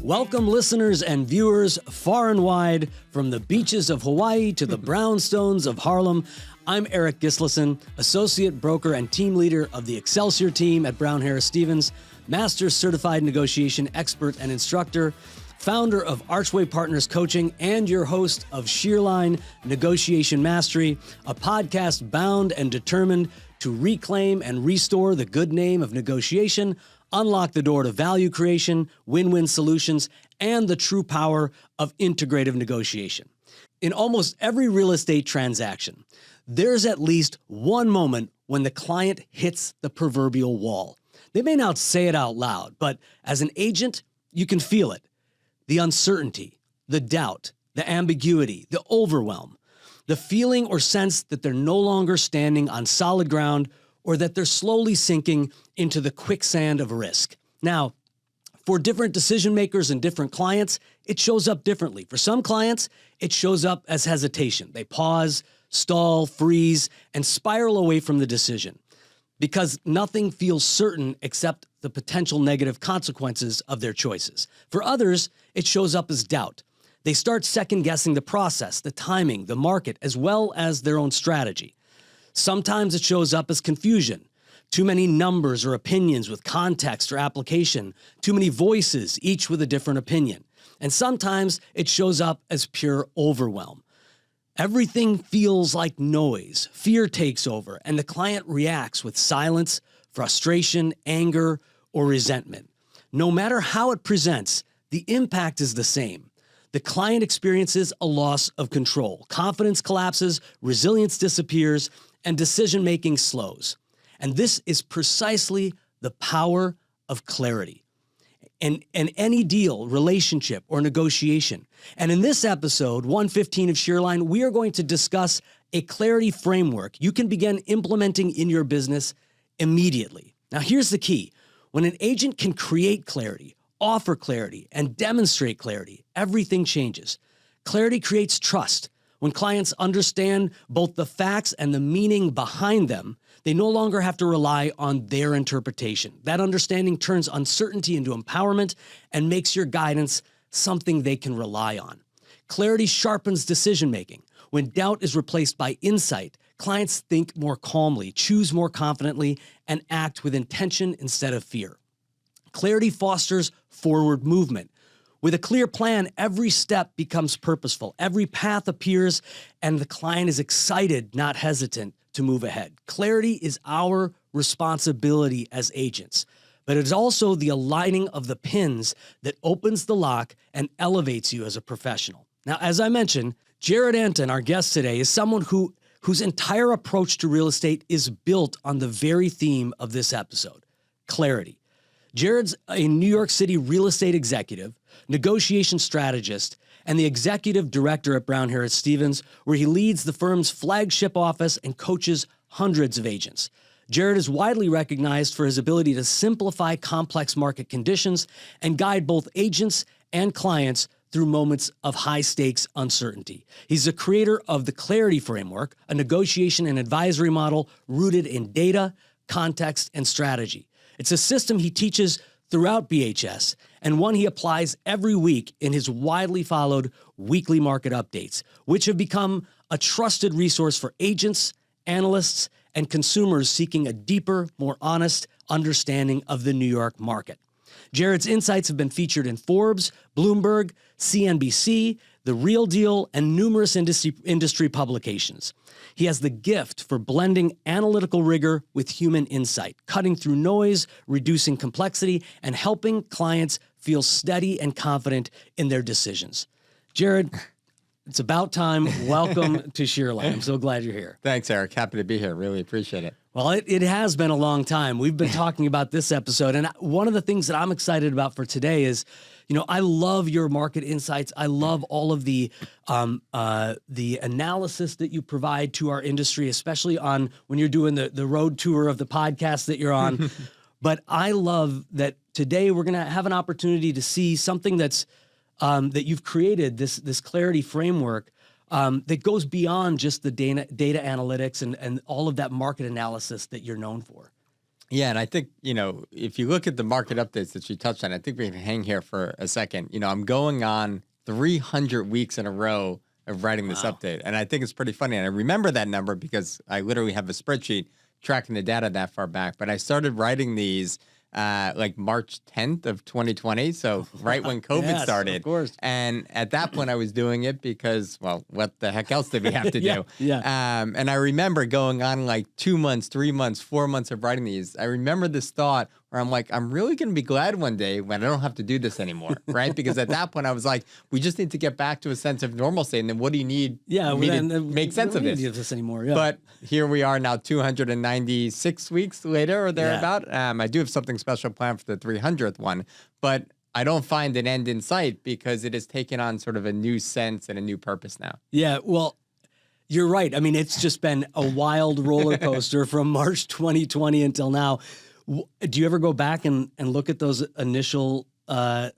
Welcome listeners and viewers far and wide, from the beaches of Hawaii to the brownstones of Harlem. I'm Eric Gislason, Associate Broker and Team Leader of the Excelsior team at Brown Harris Stevens, Master Certified Negotiation Expert and Instructor, founder of Archway Partners Coaching, and your host of Shearline Negotiation Mastery, a podcast bound and determined to reclaim and restore the good name of negotiation, unlock the door to value creation, win-win solutions, and the true power of integrative negotiation. In almost every real estate transaction, there's at least one moment when the client hits the proverbial wall. They may not say it out loud, but as an agent, you can feel it. The uncertainty, the doubt, the ambiguity, the overwhelm, the feeling or sense that they're no longer standing on solid ground, or that they're slowly sinking into the quicksand of risk. Now, for different decision makers and different clients, it shows up differently. For some clients, it shows up as hesitation. They pause, stall, freeze, and spiral away from the decision because nothing feels certain except the potential negative consequences of their choices. For others, it shows up as doubt. They start second-guessing the process, the timing, the market, as well as their own strategy. Sometimes it shows up as confusion, too many numbers or opinions with context or application, too many voices, each with a different opinion. And sometimes it shows up as pure overwhelm. Everything feels like noise, fear takes over, and the client reacts with silence, frustration, anger, or resentment. No matter how it presents, the impact is the same. The client experiences a loss of control. Confidence collapses, resilience disappears, and decision-making slows. And this is precisely the power of clarity in any deal, relationship, or negotiation. And in this episode, 115 of Shearline, we are going to discuss a clarity framework you can begin implementing in your business immediately. Now, here's the key. When an agent can create clarity, offer clarity, and demonstrate clarity, everything changes. Clarity creates trust. When clients understand both the facts and the meaning behind them, they no longer have to rely on their interpretation. That understanding turns uncertainty into empowerment and makes your guidance something they can rely on. Clarity sharpens decision-making. When doubt is replaced by insight, clients think more calmly, choose more confidently, and act with intention instead of fear. Clarity fosters forward movement. With a clear plan, every step becomes purposeful. Every path appears, and the client is excited, not hesitant, to move ahead. Clarity is our responsibility as agents, but it is also the aligning of the pins that opens the lock and elevates you as a professional. Now, as I mentioned, Jared Antin, our guest today, is someone whose entire approach to real estate is built on the very theme of this episode, clarity. Jared's a New York City real estate executive, negotiation strategist, and the executive director at Brown Harris Stevens, where he leads the firm's flagship office and coaches hundreds of agents. Jared is widely recognized for his ability to simplify complex market conditions and guide both agents and clients through moments of high-stakes uncertainty. He's the creator of the Clarity Framework, a negotiation and advisory model rooted in data, context, and strategy. It's a system he teaches throughout BHS and one he applies every week in his widely followed weekly market updates, which have become a trusted resource for agents, analysts, and consumers seeking a deeper, more honest understanding of the New York market. Jared's insights have been featured in Forbes, Bloomberg, CNBC, The Real Deal, and numerous industry publications. He has the gift for blending analytical rigor with human insight, cutting through noise, reducing complexity, and helping clients feel steady and confident in their decisions. Jared, it's about time. Welcome to Shearline. I'm so glad you're here. Thanks, Eric. Happy to be here. Really appreciate it. Well, it has been a long time. We've been talking about this episode, and one of the things that I'm excited about for today is, I love your market insights. I love all of the analysis that you provide to our industry, especially on when you're doing the road tour of the podcast that you're on. But I love that today we're going to have an opportunity to see something that's that you've created, this clarity framework that goes beyond just the data analytics and all of that market analysis that you're known for. Yeah, and I think, if you look at the market updates that you touched on, I think we can hang here for a second. I'm going on 300 weeks in a row of writing this Wow. update. And I think it's pretty funny. And I remember that number because I literally have a spreadsheet tracking the data that far back. But I started writing these like March 10th of 2020. So right when COVID Yes, started. of course. And at that point, I was doing it because, well, what the heck else did we have to Yeah, do? yeah. And I remember going on like 2 months, 3 months, 4 months of writing these. I remember this thought where I'm like, I'm really going to be glad one day when I don't have to do this anymore, right? Because at that point, I was like, we just need to get back to a sense of normalcy. And then what do you need Yeah, me well, to then, make sense we of don't this? need this anymore. Yeah. But here we are now 296 weeks later or thereabout. I do have something special planned for the 300th one, but I don't find an end in sight because it has taken on sort of a new sense and a new purpose now. Yeah, well, you're right. I mean, it's just been a wild roller coaster from March 2020 until now. Do you ever go back and look at those initial, articles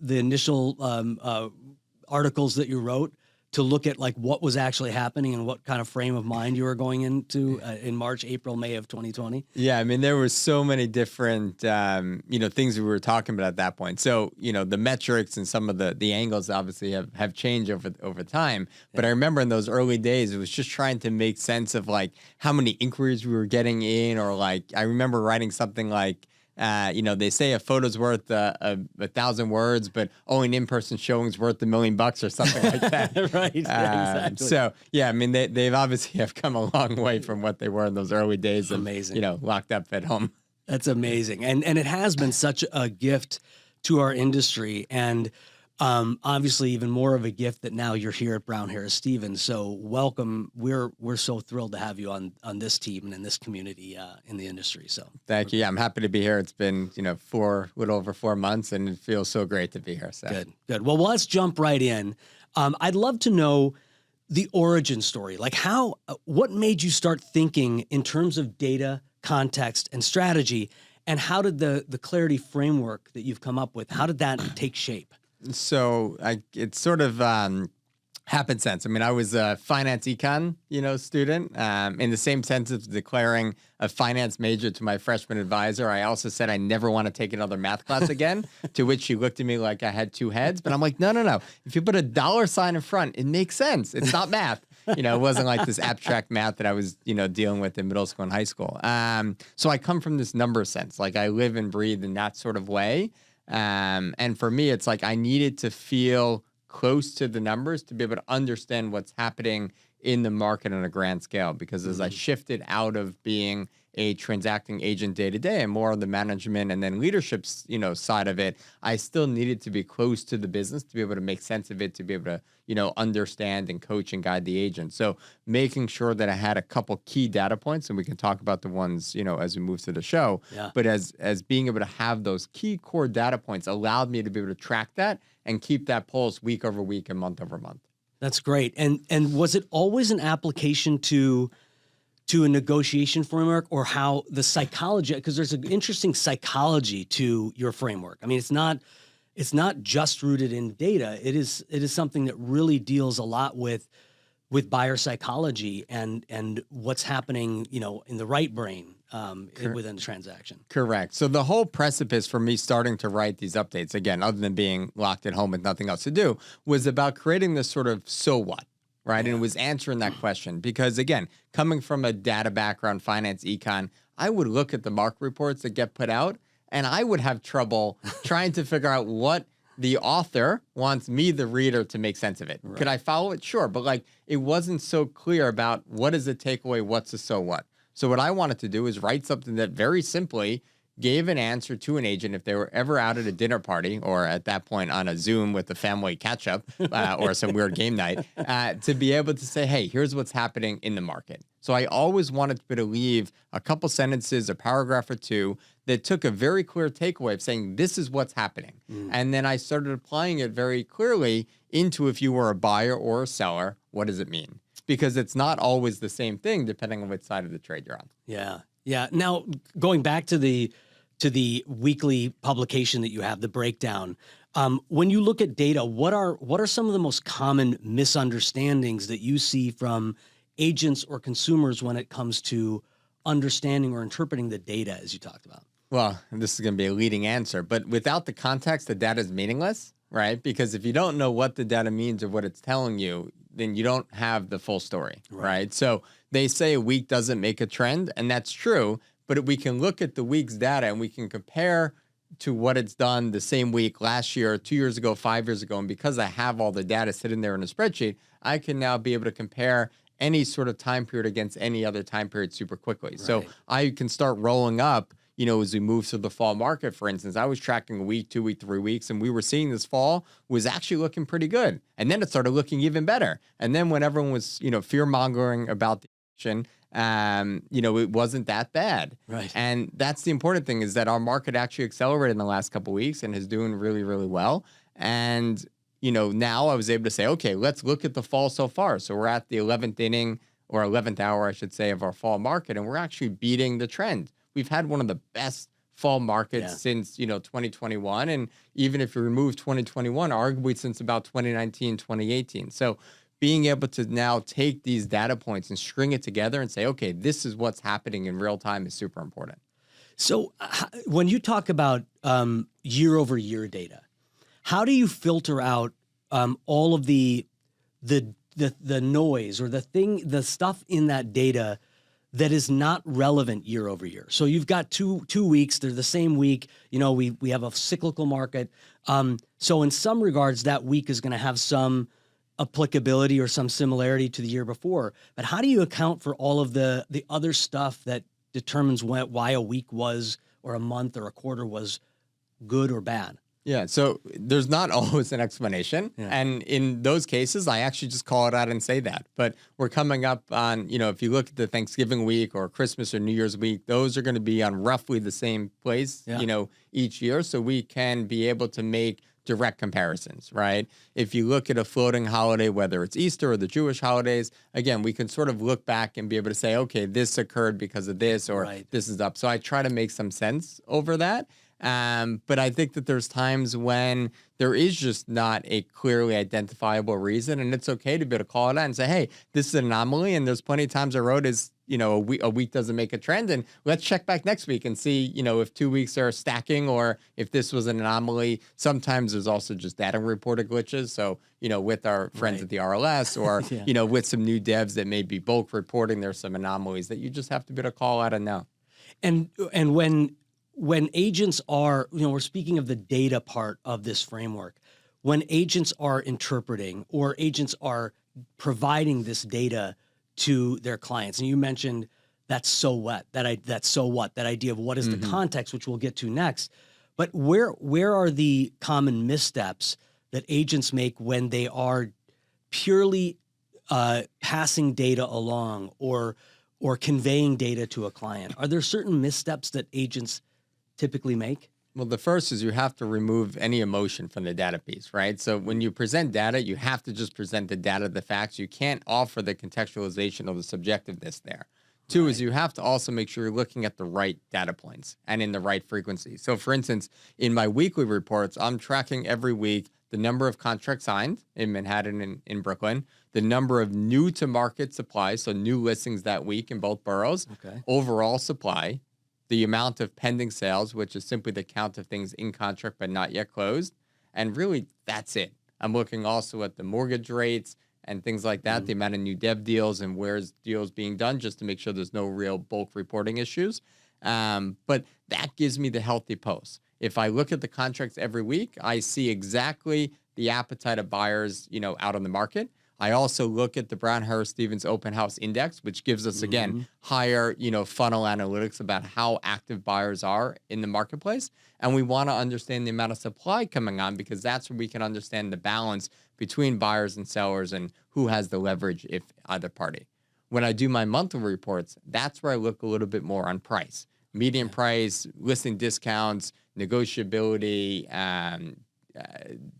that you wrote to look at like what was actually happening and what kind of frame of mind you were going into in March, April, May of 2020? Yeah, I mean, there were so many different, things we were talking about at that point. So, the metrics and some of the angles obviously have changed over time. But I remember in those early days, it was just trying to make sense of like how many inquiries we were getting in, or like I remember writing something like, they say a photo's worth 1,000 words, but only an in-person showing's worth $1 million or something like that. Right. Yeah, exactly. So yeah, I mean, they've obviously have come a long way from what they were in those early days of, Amazing. locked up at home. That's amazing. And it has been such a gift to our industry. And obviously even more of a gift that now you're here at Brown Harris Stevens. So welcome. We're so thrilled to have you on this team and in this community in the industry. So Thank you. Yeah, I'm happy to be here. It's been, a little over 4 months, and it feels so great to be here. So good. Well, let's jump right in. I'd love to know the origin story. Like what made you start thinking in terms of data, context, and strategy? And how did the clarity framework that you've come up with, how did that take shape? So it's sort of happenstance. I mean, I was a finance econ, student. In the same sense of declaring a finance major to my freshman advisor, I also said I never want to take another math class again, to which she looked at me like I had two heads. But I'm like, no. If you put a dollar sign in front, it makes sense. It's not math. It wasn't like this abstract math that I was, dealing with in middle school and high school. So I come from this number sense. Like I live and breathe in that sort of way. And for me, it's like I needed to feel close to the numbers to be able to understand what's happening in the market on a grand scale. Because as I shifted out of being a transacting agent day to day and more on the management and then leadership, side of it, I still needed to be close to the business to be able to make sense of it, to be able to, understand and coach and guide the agent. So making sure that I had a couple key data points, and we can talk about the ones, as we move through the show. Yeah. But as being able to have those key core data points allowed me to be able to track that and keep that pulse week over week and month over month. That's great. And was it always an application to a negotiation framework, or how the psychology, because there's an interesting psychology to your framework. I mean, it's not just rooted in data. It is something that really deals a lot with buyer psychology and what's happening, in the right brain within the transaction. Correct. So the whole precipice for me starting to write these updates, again, other than being locked at home with nothing else to do, was about creating this sort of so what, right? Yeah. And it was answering that question because, again, coming from a data background, finance, econ, I would look at the market reports that get put out, and I would have trouble trying to figure out what the author wants me, the reader, to make sense of it. Right. Could I follow it? Sure. But it wasn't so clear about what is the takeaway, what's the so what. So what I wanted to do is write something that very simply gave an answer to an agent if they were ever out at a dinner party or at that point on a Zoom with a family catch-up or some weird game night, to be able to say, hey, here's what's happening in the market. So I always wanted to leave a couple sentences, a paragraph or two that took a very clear takeaway of saying, this is what's happening. And then I started applying it very clearly into if you were a buyer or a seller, what does it mean? Because it's not always the same thing depending on which side of the trade you're on. Yeah. Yeah. Now, going back to the weekly publication that you have, the breakdown, when you look at data, what are some of the most common misunderstandings that you see from agents or consumers when it comes to understanding or interpreting the data, as you talked about? Well, this is going to be a leading answer, but without the context, the data is meaningless, right? Because if you don't know what the data means or what it's telling you, then you don't have the full story, right? So they say a week doesn't make a trend, and that's true, but we can look at the week's data and we can compare to what it's done the same week last year, 2 years ago, 5 years ago. And because I have all the data sitting there in a spreadsheet, I can now be able to compare any sort of time period against any other time period super quickly. So I can start rolling up, as we move through the fall market. For instance, I was tracking a week, 2 week, 3 weeks, and we were seeing this fall was actually looking pretty good. And then it started looking even better. And then when everyone was, fear mongering about the election, it wasn't that bad. Right. And that's the important thing, is that our market actually accelerated in the last couple of weeks and is doing really, really well. And, now I was able to say, okay, let's look at the fall so far. So we're at the 11th inning, or 11th hour, I should say, of our fall market, and we're actually beating the trend. We've had one of the best fall markets since, 2021. And even if you remove 2021, arguably since about 2019, 2018. So being able to now take these data points and string it together and say, okay, this is what's happening in real time is super important. So when you talk about year over year data, how do you filter out all of the noise or the stuff in that data that is not relevant year over year? So you've got two weeks, they're the same week. We have a cyclical market. So in some regards, that week is going to have some applicability or some similarity to the year before. But how do you account for all of the other stuff that determines why a week was, or a month or a quarter was good or bad? Yeah, so there's not always an explanation. Yeah. And in those cases, I actually just call it out and say that. But we're coming up on, if you look at the Thanksgiving week or Christmas or New Year's week, those are going to be on roughly the same place, each year. So we can be able to make direct comparisons, right? If you look at a floating holiday, whether it's Easter or the Jewish holidays, again, we can sort of look back and be able to say, okay, this occurred because of this, or this is up. So I try to make some sense over that. But I think that there's times when there is just not a clearly identifiable reason, and it's okay to be able to call it out and say, hey, this is an anomaly. And there's plenty of times I wrote is, a week doesn't make a trend, and let's check back next week and see, if 2 weeks are stacking or if this was an anomaly. Sometimes there's also just data reporter glitches. So, with our friends at the RLS or, with some new devs that may be bulk reporting, there's some anomalies that you just have to be able to call out and know. And when agents are, we're speaking of the data part of this framework, when agents are interpreting or agents are providing this data to their clients, and you mentioned that's so what, that idea of what is the context, which we'll get to next. But where are the common missteps that agents make when they are purely passing data along or conveying data to a client? Are there certain missteps that agents typically make? Well, the first is you have to remove any emotion from the data piece, right? So when you present data, you have to just present the data, the facts. You can't offer the contextualization or the subjectiveness there. Two is you have to also make sure you're looking at the right data points and in the right frequency. So for instance, in my weekly reports, I'm tracking every week the number of contracts signed in Manhattan and in Brooklyn, the number of new to market supply, so new listings that week in both boroughs, overall supply, the amount of pending sales, which is simply the count of things in contract but not yet closed. And really, that's it. I'm looking also at the mortgage rates and things like that, the amount of new dev deals and where's deals being done, just to make sure there's no real bulk reporting issues. But that gives me the healthy post. If I look at the contracts every week, I see exactly the appetite of buyers, out on the market. I also look at the Brown Harris Stevens Open House Index, which gives us, again, higher, funnel analytics about how active buyers are in the marketplace. And we want to understand the amount of supply coming on, because that's where we can understand the balance between buyers and sellers and who has the leverage, if either party. When I do my monthly reports, that's where I look a little bit more on price, median price, listing discounts, negotiability,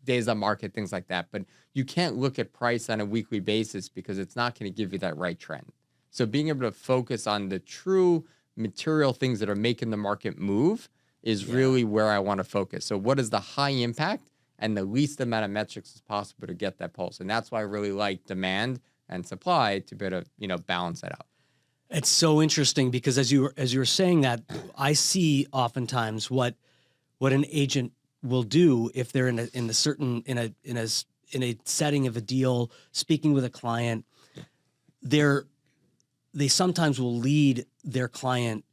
days on market, things like that. But you can't look at price on a weekly basis because it's not going to give you that right trend. So being able to focus on the true material things that are making the market move is really where I want to focus. So what is the high impact and the least amount of metrics as possible to get that pulse? And that's why I really like demand and supply to be able to, balance that out. It's so interesting because as you were saying that, I see oftentimes what an agent will do if they're in a setting of a deal, speaking with a client. They sometimes will lead their client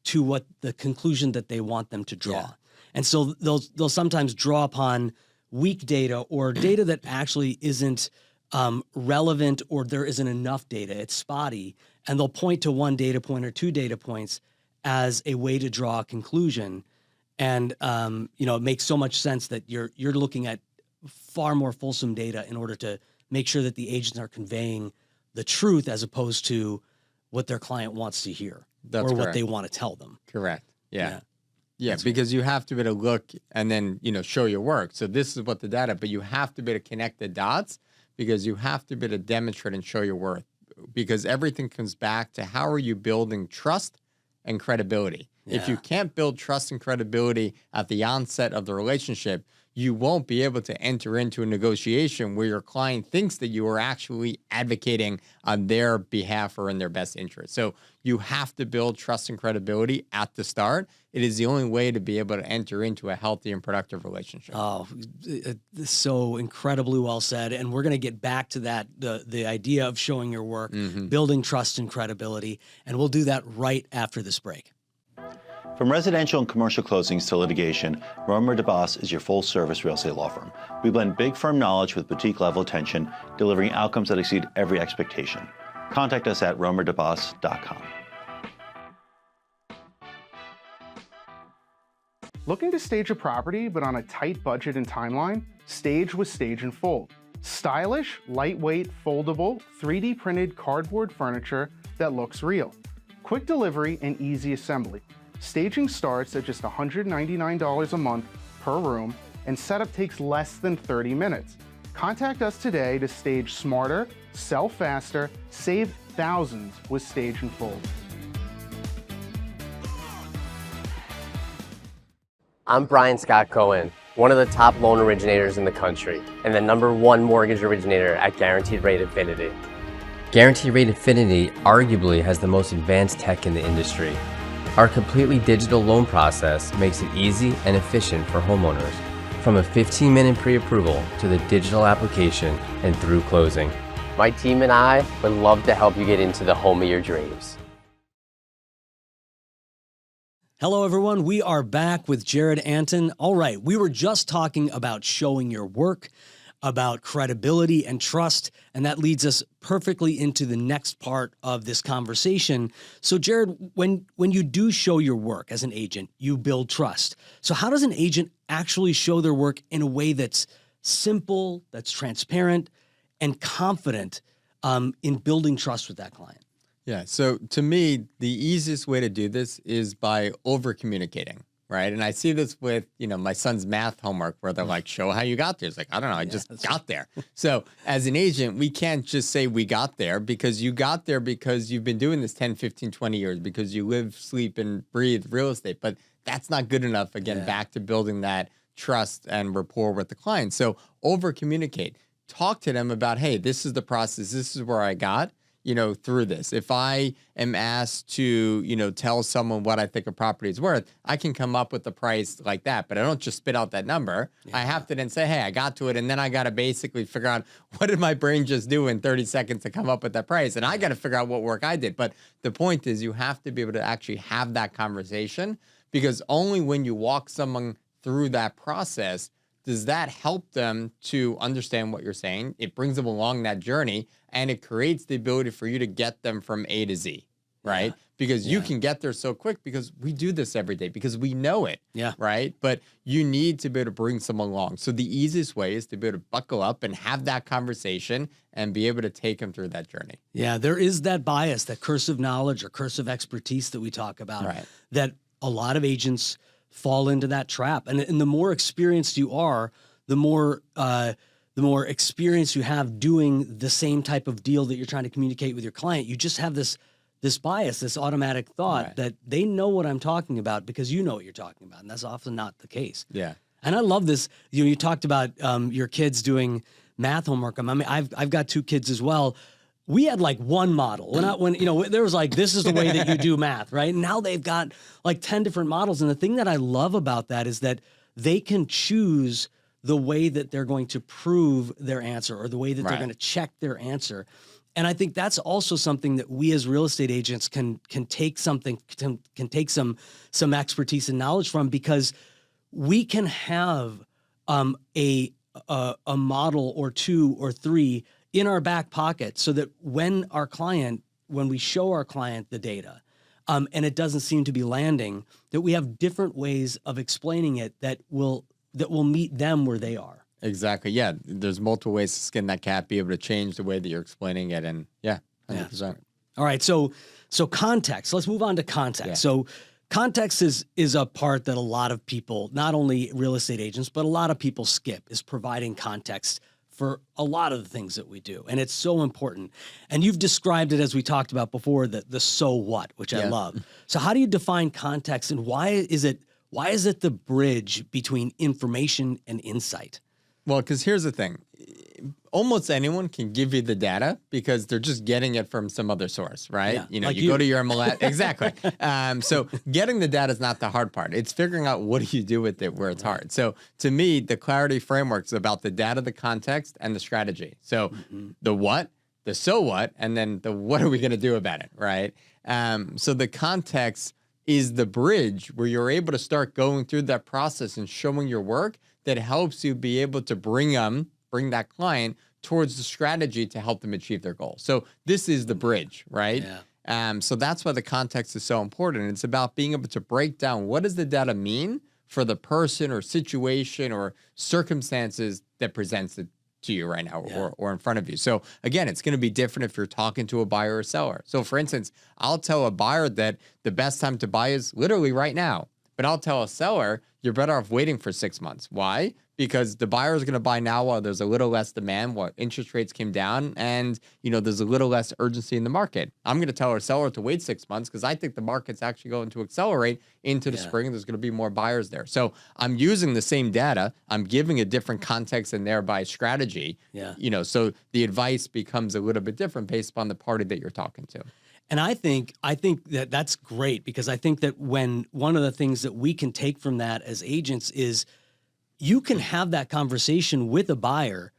to what the conclusion that they want them to draw. Yeah. And so they'll sometimes draw upon weak data or data that actually isn't relevant, or there isn't enough data. It's spotty. And they'll point to one data point or two data points as a way to draw a conclusion. And, it makes so much sense that you're looking at far more fulsome data in order to make sure that the agents are conveying the truth as opposed to what their client wants to hear. That's or what correct. they want to tell them. Correct. Yeah. Yeah, because you have to be able to look and then, show your work. So this is what the data, but you have to be able to connect the dots because you have to be able to demonstrate and show your worth, because everything comes back to how are you building trust and credibility. Yeah. If you can't build trust and credibility at the onset of the relationship, you won't be able to enter into a negotiation where your client thinks that you are actually advocating on their behalf or in their best interest. So you have to build trust and credibility at the start. It is the only way to be able to enter into a healthy and productive relationship. Oh, so incredibly well said. And we're going to get back to that, the idea of showing your work, building trust and credibility. And we'll do that right after this break. From residential and commercial closings to litigation, Romer DeBoss is your full-service real estate law firm. We blend big firm knowledge with boutique-level attention, delivering outcomes that exceed every expectation. Contact us at romerdeboss.com. Looking to stage a property but on a tight budget and timeline? Stage with Stage and Fold. Stylish, lightweight, foldable, 3D printed cardboard furniture that looks real. Quick delivery and easy assembly. Staging starts at just $199 a month per room, and setup takes less than 30 minutes. Contact us today to stage smarter, sell faster, save thousands with Stage and Fold. I'm Brian Scott Cohen, one of the top loan originators in the country, and the #1 mortgage originator at Guaranteed Rate Infinity. Guaranteed Rate Infinity arguably has the most advanced tech in the industry. Our completely digital loan process makes it easy and efficient for homeowners, from a 15-minute pre-approval to the digital application and through closing. My team and I would love to help you get into the home of your dreams. Hello, everyone. We are back with Jared Antin. All right, we were just talking about showing your work, about credibility and trust, and that leads us perfectly into the next part of this conversation. So, Jared, when you do show your work as an agent, you build trust. So how does an agent actually show their work in a way that's simple, that's transparent, and confident in building trust with that client? Yeah. So to me, the easiest way to do this is by over communicating. Right. And I see this with, my son's math homework where they're like, show how you got there. It's like, I don't know. I just got there. So as an agent, we can't just say we got there, because you got there because you've been doing this 10, 15, 20 years, because you live, sleep, and breathe real estate. But that's not good enough. Again, back to building that trust and rapport with the client. So over communicate. Talk to them about, hey, this is the process. This is where I got. Through this. If I am asked to, tell someone what I think a property is worth, I can come up with the price like that, but I don't just spit out that number. I have to then say, hey, I got to it. And then I got to basically figure out, what did my brain just do in 30 seconds to come up with that price? And I got to figure out what work I did. But the point is, you have to be able to actually have that conversation, because only when you walk someone through that process does that help them to understand what you're saying. It brings them along that journey, and it creates the ability for you to get them from A to Z, right? Because you can get there so quick, because we do this every day, because we know it, right? But you need to be able to bring someone along. So the easiest way is to be able to buckle up and have that conversation and be able to take them through that journey. Yeah, there is that bias, that curse of knowledge or curse of expertise that we talk about, that a lot of agents fall into that trap. And the more experienced you are, the more experience you have doing the same type of deal that you're trying to communicate with your client. You just have this bias, this automatic thought that they know what I'm talking about because you know what you're talking about. And that's often not the case. Yeah. And I love this. You talked about your kids doing math homework. I mean, I've got 2 kids as well. we had like one model. There was like, this is the way that you do math, right? And now they've got like 10 different models. And the thing that I love about that is that they can choose the way that they're going to prove their answer or the way that they're going to check their answer. And I think that's also something that we as real estate agents can take some expertise and knowledge from, because we can have a model or two or three in our back pocket, so that when we show our client the data, and it doesn't seem to be landing, that we have different ways of explaining it that will meet them where they are. Exactly. Yeah. There's multiple ways to skin that cat, be able to change the way that you're explaining it. And 100%. All right. So context, let's move on to context. Yeah. So context is a part that a lot of people, not only real estate agents, but a lot of people skip, is providing context for a lot of the things that we do. And it's so important. And you've described it, as we talked about before, the so what, which I love. So how do you define context, and why is it the bridge between information and insight? Well, because here's the thing. Almost anyone can give you the data because they're just getting it from some other source, right? Yeah, you know, like you go to your MLS. Exactly. So getting the data is not the hard part. It's figuring out what do you do with it where it's hard. So to me, the clarity framework is about the data, the context, and the strategy. So the what, the so what, and then the what are we going to do about it, right? So the context is the bridge where you're able to start going through that process and showing your work that helps you be able to bring that client towards the strategy to help them achieve their goal. So this is the bridge, right? Yeah. So that's why the context is so important. It's about being able to break down what does the data mean for the person or situation or circumstances that presents it to you right now or in front of you. So again, it's going to be different if you're talking to a buyer or seller. So for instance, I'll tell a buyer that the best time to buy is literally right now. But I'll tell a seller, you're better off waiting for 6 months. Why? Because the buyer is going to buy now while there's a little less demand, while interest rates came down, and there's a little less urgency in the market. I'm going to tell our seller to wait 6 months because I think the market's actually going to accelerate into the spring. There's going to be more buyers there. So I'm using the same data. I'm giving a different context and thereby strategy. Yeah. So the advice becomes a little bit different based upon the party that you're talking to. And I think that that's great, because I think that when one of the things that we can take from that as agents is you can have that conversation with a buyer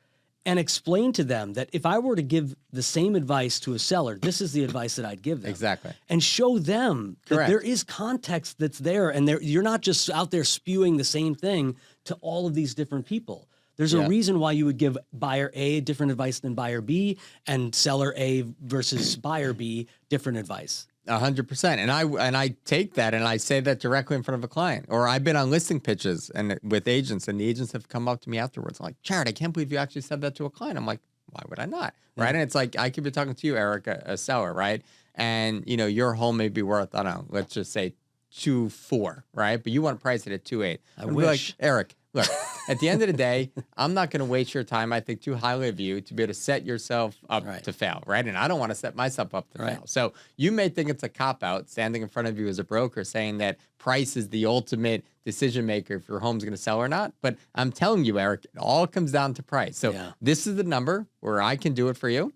and explain to them that if I were to give the same advice to a seller, this is the advice that I'd give them. Exactly. And show them that there is context that's there, and you're not just out there spewing the same thing to all of these different people. There's a reason why you would give buyer A different advice than buyer B, and seller A versus buyer B different advice. 100%. And I take that and I say that directly in front of a client. Or I've been on listing pitches and with agents, and the agents have come up to me afterwards like, Jared, I can't believe you actually said that to a client. I'm like, why would I not? Right. And it's like, I could be talking to you, Eric, a seller, right? And your home may be worth, I don't know, let's just say 2.4, right? But you want to price it at 2.8. I wish. Be like, Eric, look, at the end of the day, I'm not going to waste your time, I think, too highly of you to be able to set yourself up to fail, right? And I don't want to set myself up to fail. So you may think it's a cop-out standing in front of you as a broker saying that price is the ultimate decision maker if your home's going to sell or not. But I'm telling you, Eric, it all comes down to price. So this is the number where I can do it for you.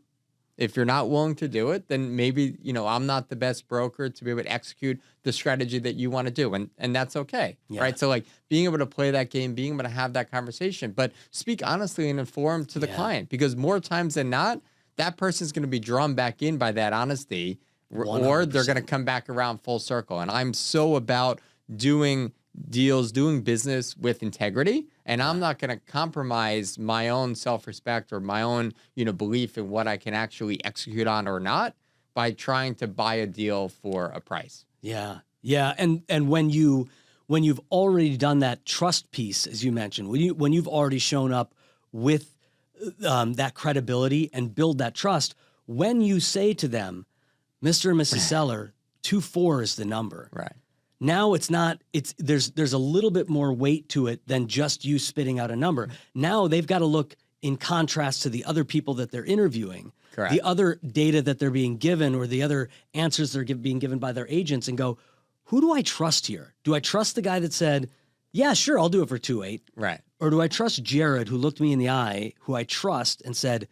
If you're not willing to do it, then maybe, I'm not the best broker to be able to execute the strategy that you want to do. And that's okay, right? So like being able to play that game, being able to have that conversation, but speak honestly and informed to the client, because more times than not, that person's going to be drawn back in by that honesty 100%. Or they're going to come back around full circle. And I'm so about doing deals, doing business with integrity. And I'm not going to compromise my own self-respect or my own, belief in what I can actually execute on or not by trying to buy a deal for a price. Yeah. Yeah. And when you've already done that trust piece, as you mentioned, when you've already shown up with that credibility and build that trust, when you say to them, Mr. and Mrs. Seller, 2.4 is the number. Right. Now there's a little bit more weight to it than just you spitting out a number. Now they've got to look in contrast to the other people that they're interviewing, Correct. the other data that they're being given, or the other answers they're being given by their agents, and go, who do I trust here? Do I trust the guy that said, yeah, sure, I'll do it for 2.8? Right. Or do I trust Jared, who looked me in the eye, who I trust and said,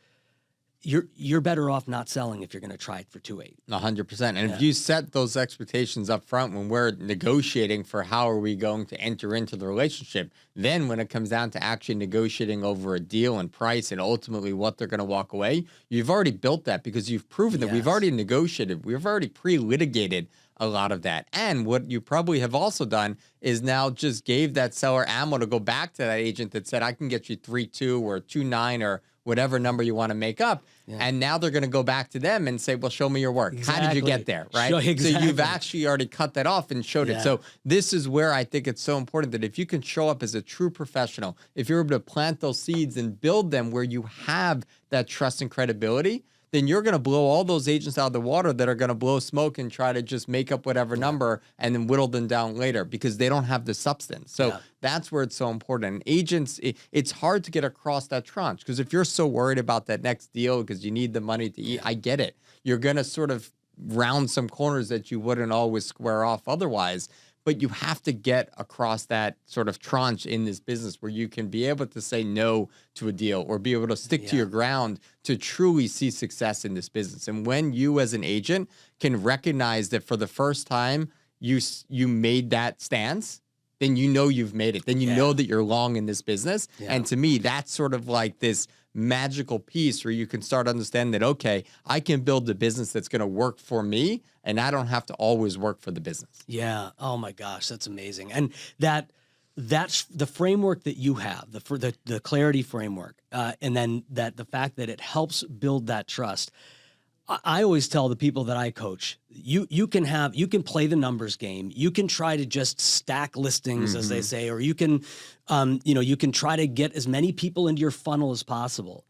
you're better off not selling if you're going to try it for 2.8. 100%. And if you set those expectations up front when we're negotiating for how are we going to enter into the relationship, then when it comes down to actually negotiating over a deal and price and ultimately what they're going to walk away, you've already built that because you've proven that we've already negotiated. We've already pre-litigated a lot of that. And what you probably have also done is now just gave that seller ammo to go back to that agent that said, I can get you 3.2 or 2.9 or whatever number you want to make up. And now they're going to go back to them and say, well, show me your work. How did you get there? Right. So you've actually already cut that off and showed it. So this is where I think it's so important that if you can show up as a true professional, if you're able to plant those seeds and build them where you have that trust and credibility, then you're going to blow all those agents out of the water that are going to blow smoke and try to just make up whatever number and then whittle them down later because they don't have the substance. So that's where it's so important. And agents, it's hard to get across that tranche because if you're so worried about that next deal because you need the money to eat, I get it. You're going to sort of round some corners that you wouldn't always square off otherwise. But you have to get across that sort of tranche in this business where you can be able to say no to a deal or be able to stick to your ground to truly see success in this business. And when you as an agent can recognize that for the first time you made that stance, then you know you've made it. Then you know that you're long in this business. And to me, that's sort of like this magical piece where you can start understanding that, okay, I can build a business that's going to work for me and I don't have to always work for the business. Yeah. Oh my gosh, that's amazing. And that's the framework that you have, the clarity framework, and then the fact that it helps build that trust. I always tell the people that I coach, you can play the numbers game. You can try to just stack listings, as they say, or you can, you can try to get as many people into your funnel as possible.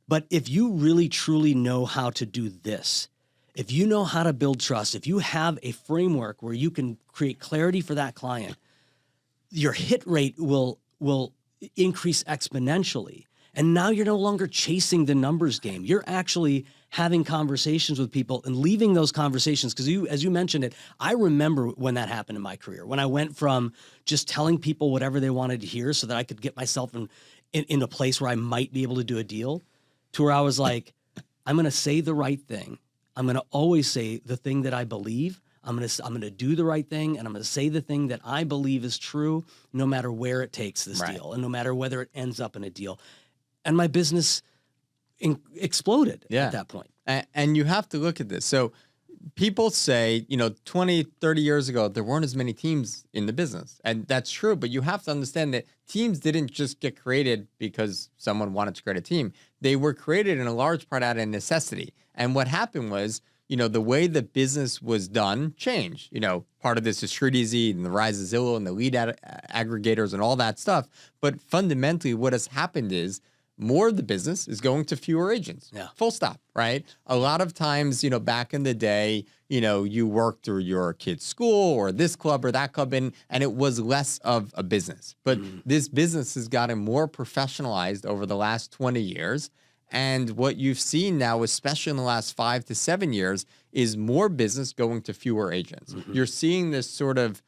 But if you really truly know how to do this, if you know how to build trust, if you have a framework where you can create clarity for that client, your hit rate will increase exponentially. And now you're no longer chasing the numbers game. You're actually having conversations with people and leaving those conversations. Because as you mentioned it, I remember when that happened in my career, when I went from just telling people whatever they wanted to hear so that I could get myself in a place where I might be able to do a deal, to where I was like, I'm going to say the right thing. I'm going to always say the thing that I believe. I'm going to do the right thing, and I'm going to say the thing that I believe is true, no matter where it takes this deal, and no matter whether it ends up in a deal. And my business exploded at that point. And you have to look at this. So people say, 20, 30 years ago, there weren't as many teams in the business. And that's true. But you have to understand that teams didn't just get created because someone wanted to create a team. They were created in a large part out of necessity. And what happened was, the way the business was done changed. Part of this is StreetEasy and the rise of Zillow and the lead aggregators and all that stuff. But fundamentally, what has happened is more of the business is going to fewer agents. Full stop, right? A lot of times, back in the day, you worked through your kid's school or this club or that club, and it was less of a business. But this business has gotten more professionalized over the last 20 years. And what you've seen now, especially in the last 5 to 7 years, is more business going to fewer agents. You're seeing this sort of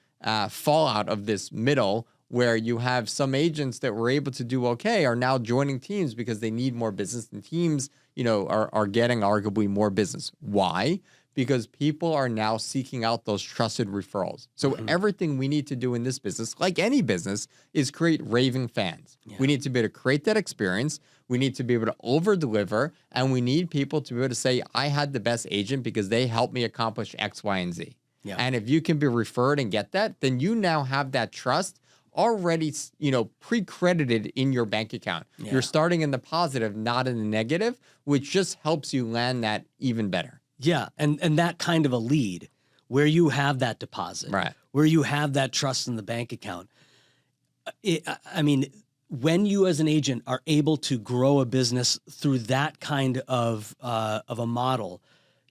fallout of this middle where you have some agents that were able to do okay are now joining teams because they need more business, and teams, are getting arguably more business. Why? Because people are now seeking out those trusted referrals. So everything we need to do in this business, like any business, is create raving fans. We need to be able to create that experience. We need to be able to over-deliver, and we need people to be able to say, I had the best agent because they helped me accomplish X, Y, and Z. And if you can be referred and get that, then you now have that trust already, pre-credited in your bank account. You're starting in the positive, not in the negative, which just helps you land that even better. Yeah, and that kind of a lead where you have that deposit, where you have that trust in the bank account. When you as an agent are able to grow a business through that kind of a model,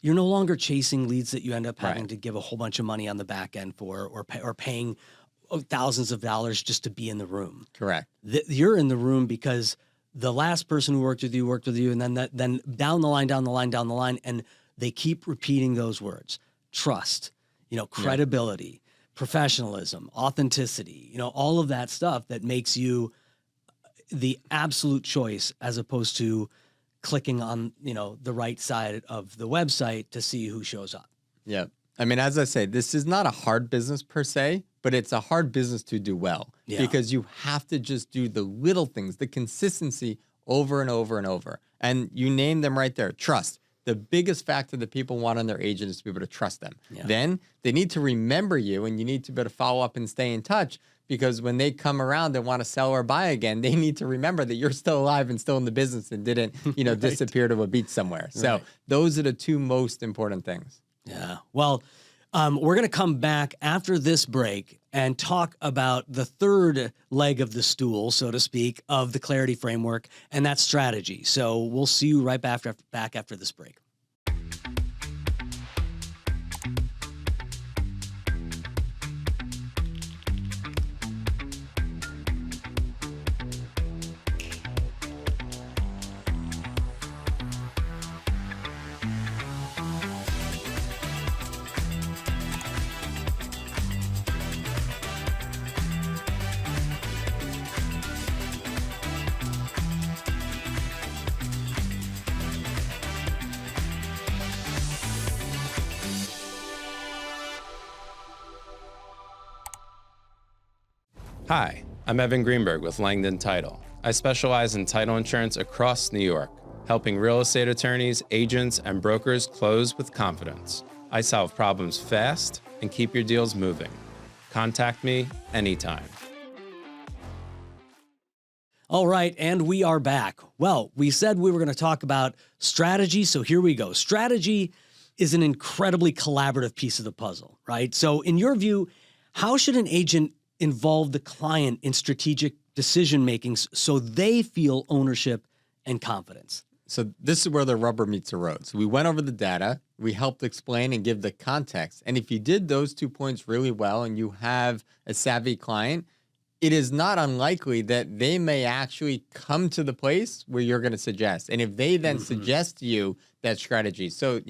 you're no longer chasing leads that you end up having to give a whole bunch of money on the back end for, or paying thousands of dollars just to be in the room. Correct. You're in the room because the last person who worked with you, and then down the line, and they keep repeating those words: trust, credibility, professionalism, authenticity, all of that stuff that makes you the absolute choice, as opposed to clicking on, the right side of the website to see who shows up. Yeah. I mean, as I say, this is not a hard business per se, but it's a hard business to do well because you have to just do the little things, the consistency over and over and over. And you name them right there. Trust. The biggest factor that people want on their agent is to be able to trust them. Yeah. Then they need to remember you, and you need to be able to follow up and stay in touch, because when they come around and want to sell or buy again, they need to remember that you're still alive and still in the business and didn't, right. disappear to a beach somewhere. So those are the two most important things. Yeah. Well, we're going to come back after this break and talk about the third leg of the stool, so to speak, of the clarity framework, and that's strategy. So we'll see you right back after this break. Hi, I'm Evan Greenberg with Langdon Title. I specialize in title insurance across New York, helping real estate attorneys, agents, and brokers close with confidence. I solve problems fast and keep your deals moving. Contact me anytime. All right, and we are back. Well, we said we were going to talk about strategy, so here we go. Strategy is an incredibly collaborative piece of the puzzle, right? So in your view, how should an agent involve the client in strategic decision making so they feel ownership and confidence? So this is where the rubber meets the road. So we went over the data, we helped explain and give the context. And if you did those 2 points really well and you have a savvy client, it is not unlikely that they may actually come to the place where you're going to suggest. And if they then suggest to you that strategy. So,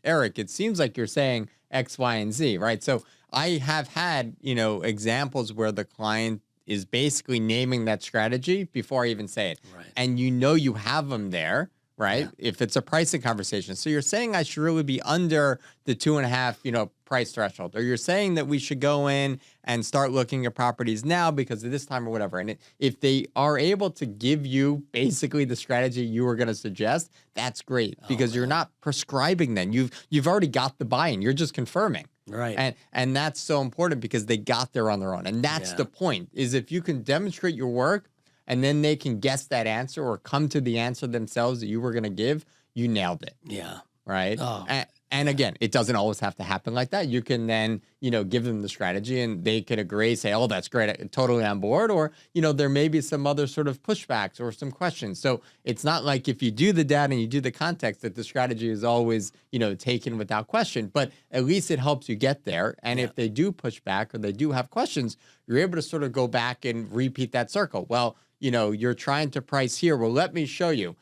Eric, it seems like you're saying X, Y, and Z, right? So I have had, examples where the client is basically naming that strategy before I even say it. Right. And you have them there, right? Yeah. If it's a pricing conversation. So you're saying I should really be under the 2.5, price threshold, or you're saying that we should go in and start looking at properties now because of this time or whatever. And if they are able to give you basically the strategy you were going to suggest, that's great because you're not prescribing then. You've already got the buy-in. You're just confirming. Right. And that's so important because they got there on their own. And that's the point, is if you can demonstrate your work and then they can guess that answer or come to the answer themselves that you were going to give, you nailed it. Yeah. Right. Oh. And again, it doesn't always have to happen like that. You can then, give them the strategy and they can agree, say, oh, that's great, I'm totally on board. Or, there may be some other sort of pushbacks or some questions. So it's not like if you do the data and you do the context that the strategy is always, taken without question, but at least it helps you get there. And if they do push back or they do have questions, you're able to sort of go back and repeat that circle. Well, you're trying to price here. Well, let me show you.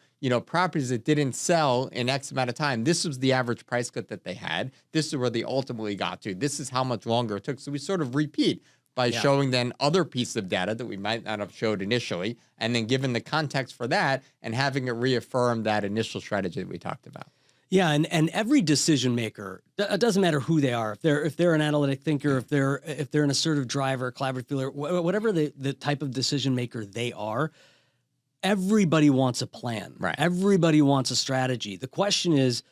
Properties that didn't sell in X amount of time. This was the average price cut that they had. This is where they ultimately got to. This is how much longer it took. So we sort of repeat by showing then other pieces of data that we might not have showed initially, and then given the context for that and having it reaffirm that initial strategy that we talked about. Yeah, and every decision maker, it doesn't matter who they are. If they're an analytic thinker, if they're an assertive driver, collaborative feeler, whatever the type of decision maker they are, everybody wants a plan. Right. Everybody wants a strategy. The question is,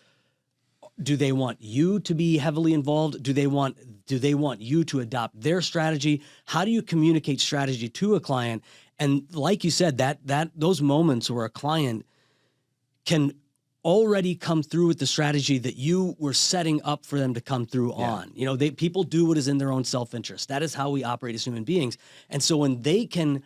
do they want you to be heavily involved? Do they want you to adopt their strategy? How do you communicate strategy to a client? And like you said, that those moments where a client can already come through with the strategy that you were setting up for them to come through on. People do what is in their own self-interest. That is how we operate as human beings. And so when they can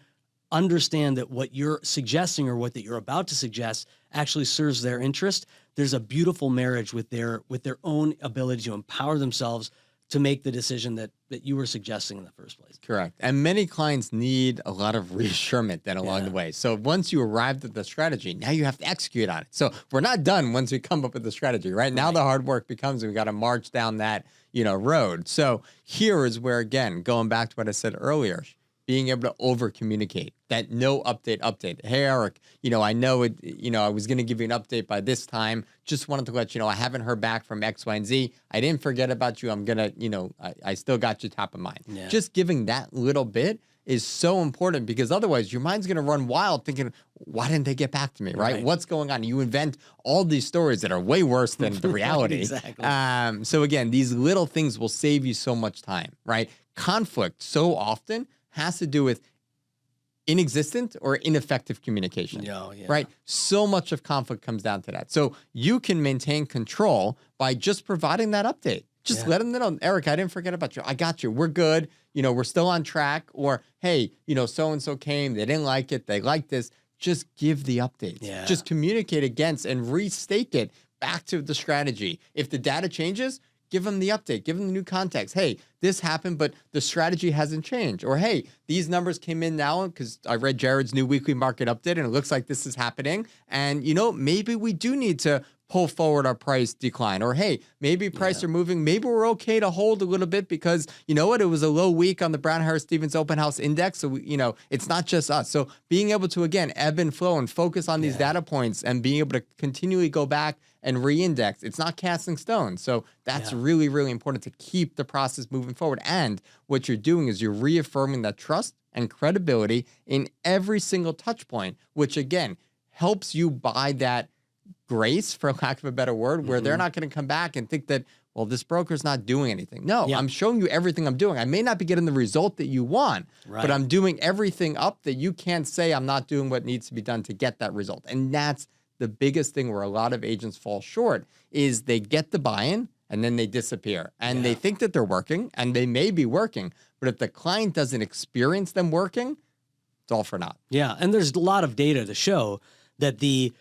understand that what you're suggesting or what that you're about to suggest actually serves their interest, there's a beautiful marriage with their own ability to empower themselves to make the decision that you were suggesting in the first place. Correct. And many clients need a lot of reassurance then along the way. So once you arrived at the strategy, now you have to execute on it. So we're not done once we come up with the strategy, right? Now the hard work becomes we got to march down that, road. So here is where, again, going back to what I said earlier, being able to over communicate, that no update. Hey, Eric, I know it, I was going to give you an update by this time. Just wanted to let you know, I haven't heard back from X, Y, and Z. I didn't forget about you. I'm going to, I still got you top of mind. Yeah. Just giving that little bit is so important, because otherwise your mind's going to run wild thinking, why didn't they get back to me, right? What's going on? You invent all these stories that are way worse than the reality. Exactly. So again, these little things will save you so much time, right? Conflict so often has to do with inexistent or ineffective communication, right? So much of conflict comes down to that. So you can maintain control by just providing that update. Just let them know, Eric, I didn't forget about you. I got you. We're good. We're still on track. Or, hey, so-and-so came. They didn't like it. They liked this. Just give the updates. Just communicate against and restate it back to the strategy. If the data changes, give them the update. Give them the new context. Hey, this happened, but the strategy hasn't changed. Or, hey, these numbers came in now because I read Jared's new weekly market update, and it looks like this is happening. And, maybe we do need to pull forward our price decline. Or, hey, maybe prices are moving. Maybe we're okay to hold a little bit because, you know what, it was a low week on the Brown Harris Stevens Open House Index. So, it's not just us. So being able to, again, ebb and flow and focus on these data points and being able to continually go back and re-index, it's not casting stones. So that's really, really important to keep the process moving forward. And what you're doing is you're reaffirming that trust and credibility in every single touch point, which again, helps you buy that grace, for lack of a better word, where they're not going to come back and think that, well, this broker's not doing anything. No, I'm showing you everything I'm doing. I may not be getting the result that you want, but I'm doing everything up that you can't say I'm not doing what needs to be done to get that result. And that's the biggest thing where a lot of agents fall short, is they get the buy-in and then they disappear. And they think that they're working, and they may be working, but if the client doesn't experience them working, it's all for naught. Yeah, and there's a lot of data to show that the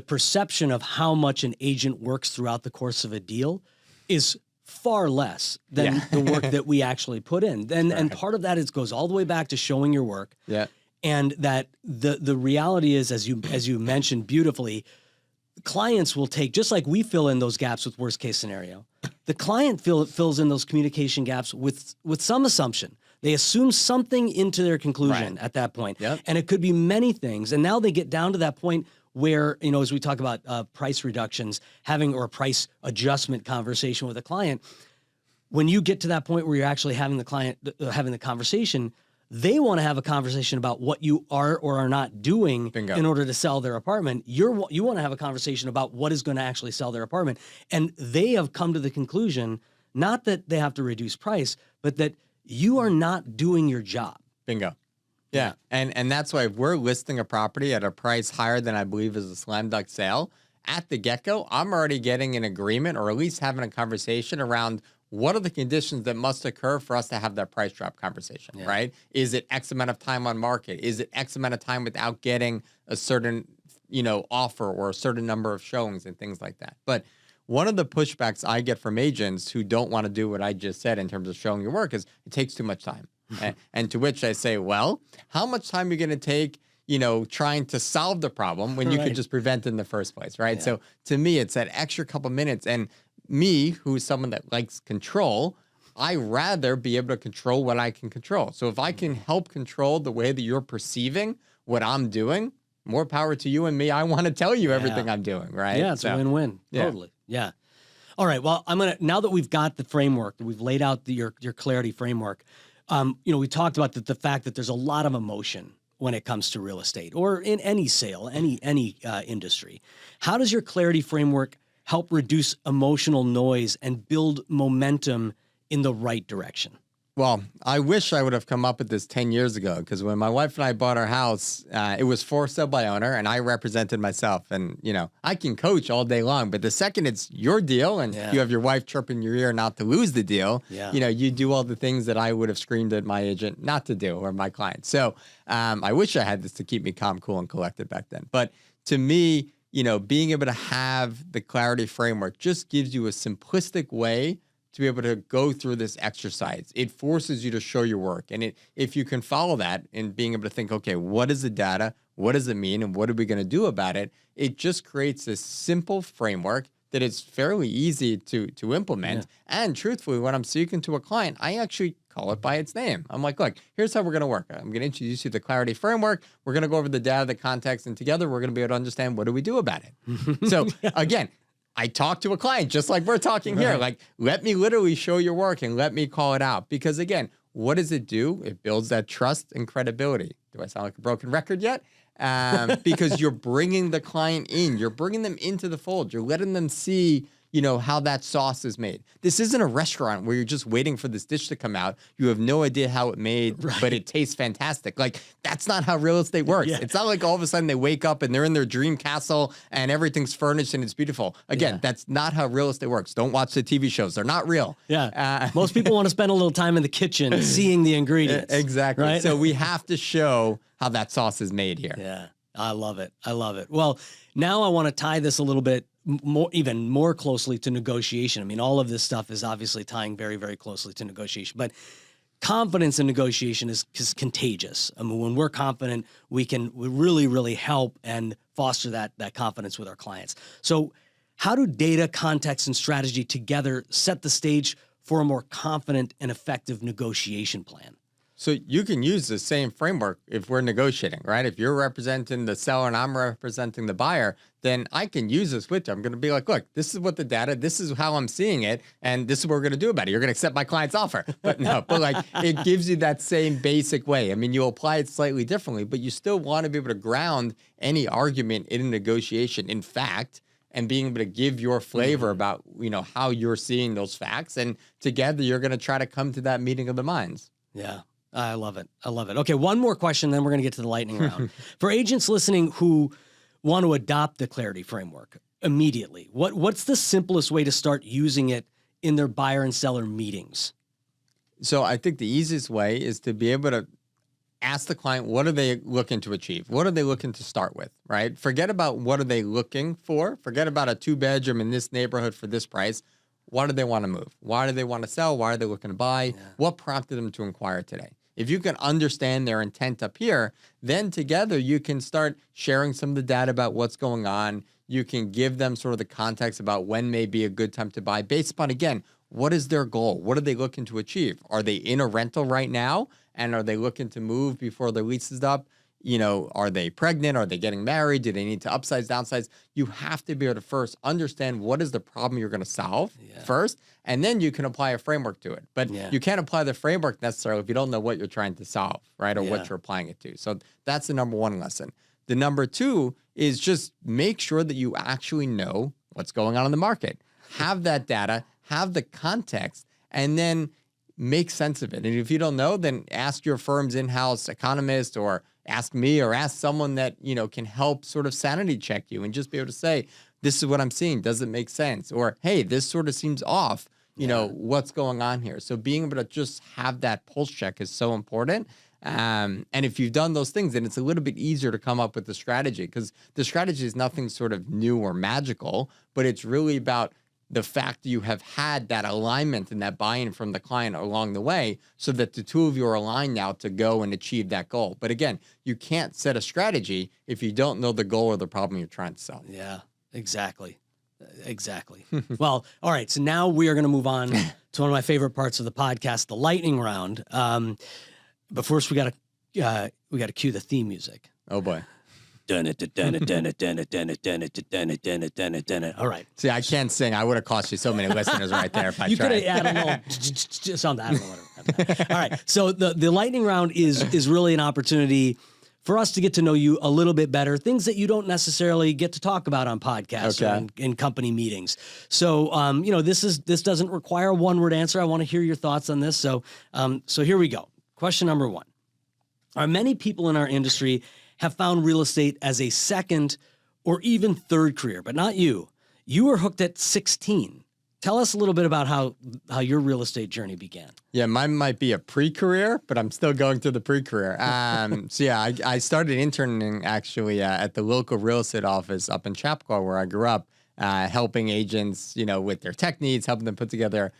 perception of how much an agent works throughout the course of a deal is far less than the work that we actually put in. And part of that goes all the way back to showing your work. Yeah. And that the reality is, as you mentioned beautifully, clients will take, just like we fill in those gaps with worst case scenario, the client fills in those communication gaps with some assumption. They assume something into their conclusion at that point. And it could be many things. And now they get down to that point where, as we talk about price reductions, or a price adjustment conversation with a client, when you get to that point where you're actually having the client having the conversation, they want to have a conversation about what you are or are not doing in order to sell their apartment. You want to have a conversation about what is going to actually sell their apartment. And they have come to the conclusion, not that they have to reduce price, but that you are not doing your job. Bingo. Yeah. And that's why if we're listing a property at a price higher than I believe is a slam dunk sale, at the get-go, I'm already getting an agreement, or at least having a conversation around what are the conditions that must occur for us to have that price drop conversation, right? Is it X amount of time on market? Is it X amount of time without getting a certain, offer or a certain number of showings and things like that? But one of the pushbacks I get from agents who don't want to do what I just said in terms of showing your work is it takes too much time. And to which I say, well, how much time are you going to take, trying to solve the problem when you could just prevent it in the first place, right? So to me, it's that extra couple minutes. And me, who's someone that likes control, I rather be able to control what I can control. So if I can help control the way that you're perceiving what I'm doing, more power to you and me. I want to tell you everything I'm doing, right? Yeah, it's a win-win. Totally. Yeah. All right. Well, now that we've got the framework, that we've laid out your clarity framework, we talked about the fact that there's a lot of emotion when it comes to real estate or in any sale, any industry. How does your clarity framework help reduce emotional noise and build momentum in the right direction? Well, I wish I would have come up with this 10 years ago, because when my wife and I bought our house, it was for sale by owner, and I represented myself. And, I can coach all day long, but the second it's your deal and you have your wife chirping your ear not to lose the deal, you do all the things that I would have screamed at my agent not to do, or my client. So I wish I had this to keep me calm, cool, and collected back then. But to me, being able to have the clarity framework just gives you a simplistic way to be able to go through this exercise. It forces you to show your work. And if you can follow that and being able to think, okay, what is the data? What does it mean? And what are we going to do about it? It just creates this simple framework that is fairly easy to implement. And truthfully, when I'm speaking to a client, I actually call it by its name. I'm like, look, here's how we're going to work. I'm going to introduce you to the clarity framework. We're going to go over the data, the context, and together we're going to be able to understand what do we do about it. So again, I talk to a client just like we're talking here. Like, let me literally show your work and let me call it out. Because again, what does it do? It builds that trust and credibility. Do I sound like a broken record yet? Because you're bringing the client in. You're bringing them into the fold. You're letting them see, how that sauce is made. This isn't a restaurant where you're just waiting for this dish to come out. You have no idea how it made, but it tastes fantastic. Like, that's not how real estate works. Yeah. It's not like all of a sudden they wake up and they're in their dream castle and everything's furnished and it's beautiful. Again, that's not how real estate works. Don't watch the TV shows. They're not real. Yeah. Most people want to spend a little time in the kitchen seeing the ingredients. Exactly. Right? So we have to show how that sauce is made here. Yeah. I love it. I love it. Well, now I want to tie this a little bit even more closely to negotiation. I mean, all of this stuff is obviously tying very, very closely to negotiation, but confidence in negotiation is contagious. I mean, when we're confident, we really, really help and foster that confidence with our clients. So how do data, context, and strategy together set the stage for a more confident and effective negotiation plan? So you can use the same framework if we're negotiating, right? If you're representing the seller and I'm representing the buyer, then I can use this with you. I'm going to be like, look, this is what the data, this is how I'm seeing it, and this is what we're going to do about it. You're going to accept my client's offer. But no, it gives you that same basic way. I mean, you apply it slightly differently, but you still want to be able to ground any argument in a negotiation in fact, and being able to give your flavor about, how you're seeing those facts. And together, you're going to try to come to that meeting of the minds. Yeah. I love it. I love it. Okay, one more question, then we're going to get to the lightning round. For agents listening who want to adopt the clarity framework immediately, what's the simplest way to start using it in their buyer and seller meetings? So I think the easiest way is to be able to ask the client, what are they looking to achieve? What are they looking to start with, right? Forget about what are they looking for. Forget about a 2-bedroom in this neighborhood for this price. Why do they want to move? Why do they want to sell? Why are they looking to buy? Yeah. What prompted them to inquire today? If you can understand their intent up here, then together you can start sharing some of the data about what's going on. You can give them sort of the context about when may be a good time to buy based upon, again, what is their goal? What are they looking to achieve? Are they in a rental right now? And are they looking to move before their lease is up? Are they pregnant? Are they getting married? Do they need to upsize, downsize? You have to be able to first understand what is the problem you're going to solve first, and then you can apply a framework to it. But you can't apply the framework necessarily if you don't know what you're trying to solve, right? Or what you're applying it to. So that's the number one lesson. The number two is just make sure that you actually know what's going on in the market. Have that data, have the context, and then make sense of it. And if you don't know, then ask your firm's in-house economist or ask me or ask someone that, can help sort of sanity check you and just be able to say, this is what I'm seeing. Does it make sense? Or, hey, this sort of seems off. What's going on here? So being able to just have that pulse check is so important. And if you've done those things, then it's a little bit easier to come up with the strategy because the strategy is nothing sort of new or magical, but it's really about the fact that you have had that alignment and that buy-in from the client along the way so that the two of you are aligned now to go and achieve that goal. But again, you can't set a strategy if you don't know the goal or the problem you're trying to solve. Yeah, exactly. Exactly. Well, all right. So now we are going to move on to one of my favorite parts of the podcast, the lightning round. But first we got to cue the theme music. Oh boy. All right. See, I can't sing. I would have cost you so many listeners right there if I tried. You could have added a little sound. I don't know what. All right. So the lightning round is really an opportunity for us to get to know you a little bit better, things that you don't necessarily get to talk about on podcasts or in company meetings. So, this doesn't require a one-word answer. I want to hear your thoughts on this. So here we go. Question number one. Are many people in our industry have found real estate as a second or even third career, but not you? You were hooked at 16. Tell us a little bit about how your real estate journey began. Yeah, mine might be a pre-career, but I'm still going through the pre-career. I started interning actually at the local real estate office up in Chappaqua where I grew up, helping agents, with their tech needs, helping them put together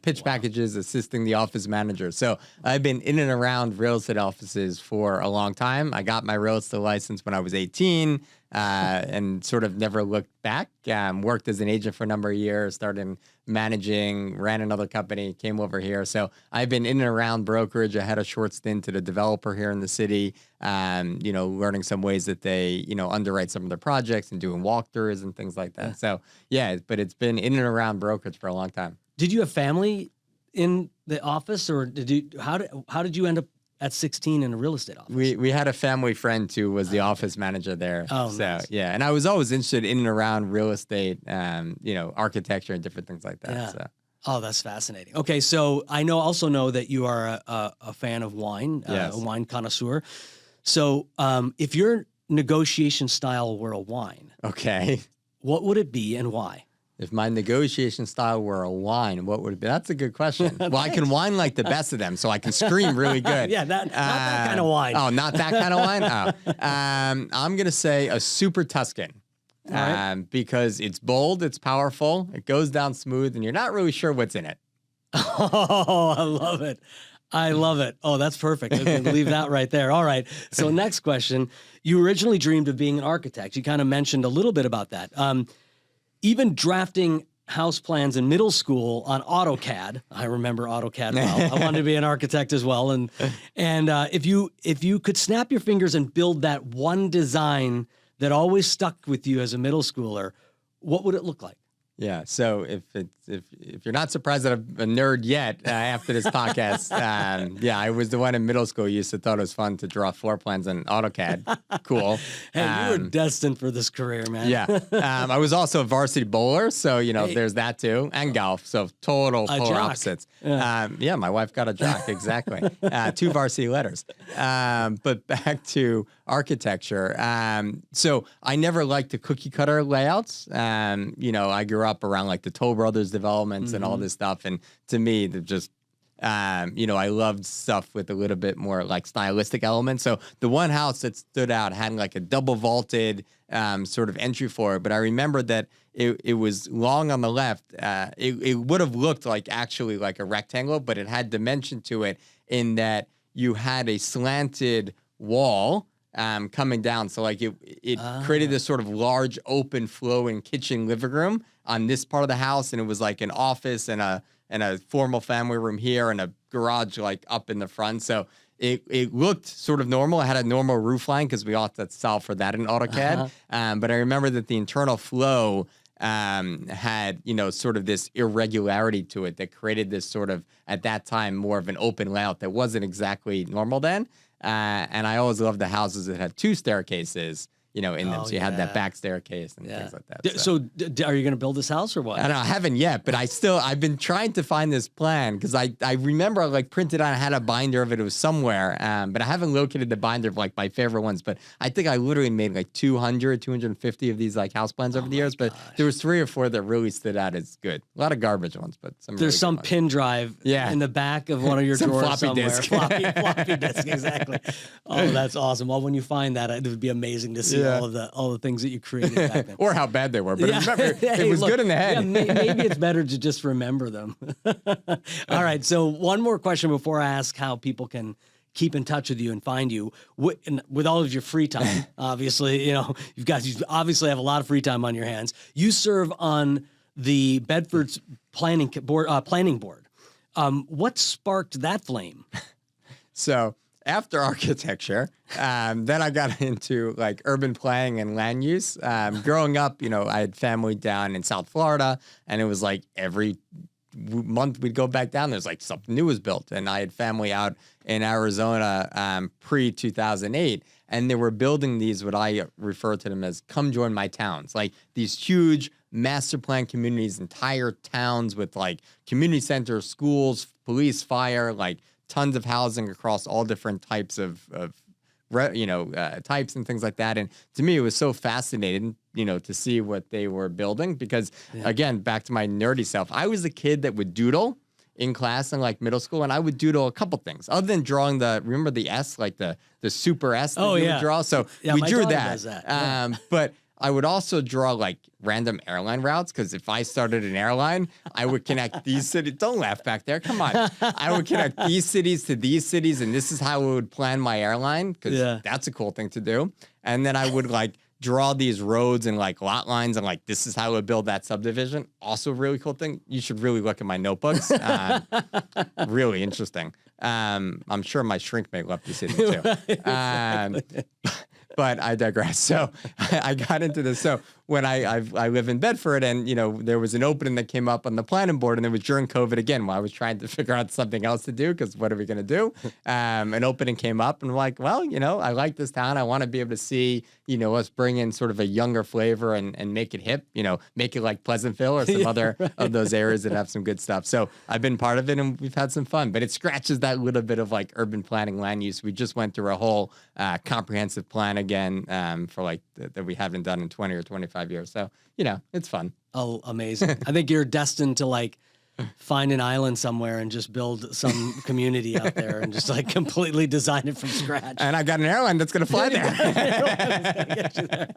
pitch packages, assisting the office manager. So I've been in and around real estate offices for a long time. I got my real estate license when I was 18 and sort of never looked back. Worked as an agent for a number of years, started managing, ran another company, came over here. So I've been in and around brokerage. I had a short stint at a developer here in the city, learning some ways that they, underwrite some of their projects and doing walkthroughs and things like that. Yeah. So yeah, but it's been in and around brokerage for a long time. Did you have family in the office, or how did you end up at 16 in a real estate office? We had a family friend who was the office manager there. Oh, so nice. Yeah, and I was always interested in and around real estate, architecture and different things like that. Yeah. So. Oh, that's fascinating. Okay, so I also know that you are a fan of wine, Yes. a wine connoisseur. So if your negotiation style were a wine, Okay. what would it be and why? If my negotiation style were a wine, what would it be? That's a good question. Well, I can whine like the best of them, so I can scream really good. Yeah, not that kind of wine. Oh, not that kind of wine? Oh. I'm going to say a super Tuscan. All right. Because it's bold, it's powerful, it goes down smooth, and you're not really sure what's in it. Oh, I love it. I love it. Oh, that's perfect. Okay, leave that right there. All right. So next question. You originally dreamed of being an architect. You kind of mentioned a little bit about that. Even drafting house plans in middle school on AutoCAD. I remember AutoCAD well. I wanted to be an architect as well. And if you could snap your fingers and build that one design that always stuck with you as a middle schooler, what would it look like? Yeah. So if you're not surprised that I'm a nerd yet after this podcast, I was the one in middle school who used to thought it was fun to draw floor plans in AutoCAD. Cool. Hey, you were destined for this career, man. Yeah. I was also a varsity bowler, so there's that too, and golf. So polar opposites. Yeah, my wife got a jock, exactly. 2 varsity letters. But back to architecture. So I never liked the cookie cutter layouts. I grew up around like the Toll Brothers developments and all this stuff. And to me, they're just, I loved stuff with a little bit more like stylistic elements. So the one house that stood out had like a double vaulted sort of entry floor. But I remember that it was long on the left. It would have looked like actually like a rectangle, but it had dimension to it in that you had a slanted wall coming down. So like it created this sort of large open flowing kitchen living room on this part of the house. And it was like an office and a formal family room here and a garage like up in the front. So it looked sort of normal. It had a normal roof line because we ought to solve for that in AutoCAD. But I remember that the internal flow had, sort of this irregularity to it that created this sort of, at that time, more of an open layout that wasn't exactly normal then. And I always loved the houses that had 2 staircases, in them. So you had that back staircase and things like that. So are you going to build this house or what? I haven't yet, but I've been trying to find this plan because I remember I like printed out, I had a binder of it. It was somewhere, but I haven't located the binder of like my favorite ones. But I think I literally made like 250 of these like house plans over the years. But there was 3 or 4 that really stood out as good. A lot of garbage ones, but some. There's some pin drive in the back of one of your drawers floppy somewhere. disk. Floppy disk, exactly. Oh, that's awesome. Well, when you find that, it would be amazing to see all the things that you created back then. Or how bad they were. But remember, it was good in the head. Yeah, maybe it's better to just remember them. All right. So one more question before I ask how people can keep in touch with you and find you with all of your free time. Obviously, you obviously have a lot of free time on your hands. You serve on the Bedford's planning board. What sparked that flame? So after architecture, then I got into like urban planning and land use. Growing up, I had family down in South Florida, and it was like every month we'd go back down. There's like something new was built, and I had family out in Arizona pre-2008, and they were building these, what I refer to them as "come join my towns," like these huge master plan communities, entire towns with like community centers, schools, police, fire, like tons of housing across all different types of types and things like that. And to me, it was so fascinating, to see what they were building because, again, back to my nerdy self, I was the kid that would doodle in class in like middle school, and I would doodle a couple things other than drawing remember the S, like the super S that you would draw? So we drew that. But I would also draw like random airline routes because if I started an airline, I would connect these cities. Don't laugh back there. Come on. I would connect these cities to these cities, and this is how I would plan my airline because that's a cool thing to do. And then I would like draw these roads and like lot lines and like this is how I would build that subdivision. Also, a really cool thing. You should really look at my notebooks. Really interesting. I'm sure my shrink may love to see them too. But I digress. So I got into this. So when I live in Bedford, and there was an opening that came up on the planning board, and it was during COVID again, while I was trying to figure out something else to do, because what are we going to do? An opening came up, and I'm like, well, I like this town. I want to be able to see, us bring in sort of a younger flavor and make it hip, make it like Pleasantville or some other of those areas that have some good stuff. So I've been part of it, and we've had some fun. But it scratches that little bit of like urban planning land use. We just went through a whole comprehensive plan again for like that we haven't done in 20 or 25 years. So, it's fun. Oh, amazing. I think you're destined to like find an island somewhere and just build some community out there and just like completely design it from scratch. And I've got an airline that's going to fly there.